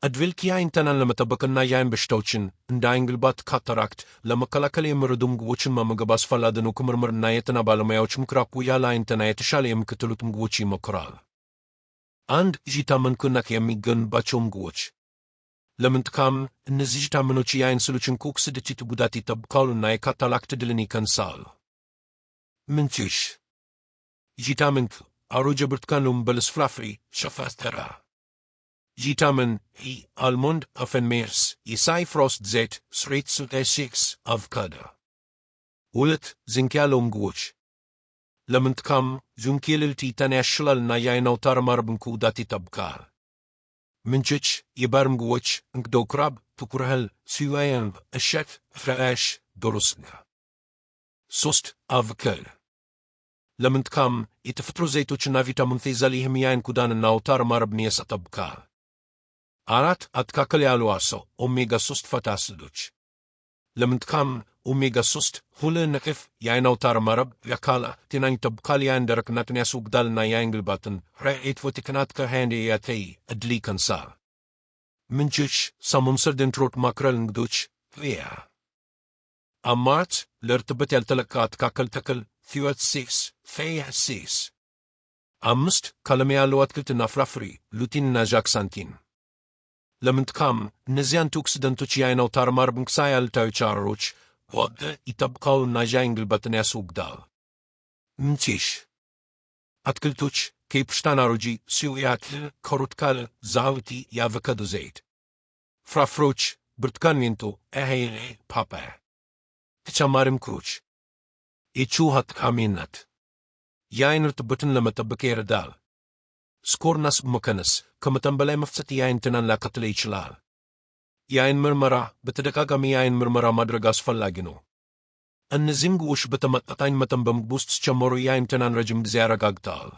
አድቬልክ የአይን ጤናን ለመጠበቅና የአይን በሽታዎችን እንደ አይን ግልባት፣ ካታራክት ለመከላከል የሚረዱ ምግቦችን መመገብ አስፈላጊ ነው። ከምርምርና የጤና ባለሙያዎች ምክር አኳያ ለአይን ጤና የተሻለ የሚከተሉት ምግቦች ይመከራል። 1. ቪታሚን የሚገኙባቸው ምግቦች። ለምን ጥቅም? እነዚህ ቪታሚኖች የአይን ሴሎችን ከኦክሲዳቲቭ ጉዳት ይጠብቃሉና የካታራክት ዕድልን ይቀንሳሉ። ምንጮች: ቪታሚን ክ አሮጌ ብርቱካን፣ ሎሚ፣ በለስ፣ ፍራፍሬ፣ ሸፋተራ። ቪታሚን ኢ አልሞንድ፣ አፍንሜርስ፣ የሳይፍሮስት ዘይት፣ ስሬት፣ ስልጤ፣ አቮካዶ። 2. ዚንክ ያለው ምግቦች። ለምን ጥቅም? ዚንክ የሌሊት እይታን ያሻሽላልና የአይን አውታረ መረብን ከጉዳት ይጠብቃል። ምንጮች: የባህር ምግቦች እንደ ክራብ፣ ጥቁር እህል፣ ስዋይን፣ እሸት፣ ፍራሽ፣ ዶሮ ስጋ። 3. አቮካዶ። ለምን ጥቅም? የተፈጥሮ ዘይቶችና ቪታሚን ሲ ይዟል። ይህም የአይን ቆዳንና አውታረ መረብን ያጠብቃል። 4. አትክልት ያለው ዓሳ፣ ኦሜጋ 3 ፋቲ አሲዶች። ለምን ጥቅም? ኦሜጋ 3 ሁለ ንቅፍ የአይን አውታረ መረብ የአካል ጤናን ይጠብቃል፣ የአይን ደረቅነትን ያስወግዳልና የአይን ግልባትን ፎቲክናት ከሃንድ ያተይ ዕድል ይቀንሳል። ምንጮች: ሳልሞን፣ ሰርዲን፣ ትሮት፣ ማክረል፣ እንግዶች። አማራጭ: ለእርጥበት ያልተለካ አትክልት ተክል ፌያሲስ። 5. ቀለም ያለው አትክልትና ፍራፍሬ ሉቲንና ዣክሳንቲን። ለምን ጥቅም? እነዚህ አንቲኦክሲዳንቶች የአይን አውታረ መረብን ከፀሐይ አሉታዊ ጨረሮች ይጠብቃሉና የአይን ግልባትን ያስወግዳል። ምንጮች: አትክልቶች ከፕሽታን አሮጂ፣ ሲውያት፣ ካሮት፣ ዛውቲ፣ የአቮካዶ ዘይት። ፍራፍሬዎች ብርቱካን፣ ሜንቶ፣ እሄሌ፣ ፓፓያ። ተጨማሪ ምክሮች: የውሃ ጠቃሚነት የአይን እርጥበትን ለመጠበቅ ይረዳል። ስኳርና ስብ መቀነስ ከመጠን በላይ መፍሰስ የአይን ጤናን ሊያስከትል ይችላል። የአይን ምርመራ በተደጋጋሚ የአይን ምርመራ ማድረግ አስፈላጊ ነው። እነዚህ ምግቦች በተመጣጣኝ መጠን በምግብ ውስጥ ሲጨመሩ የአይን ጤናን ረጅም ጊዜ ያረጋግጣል።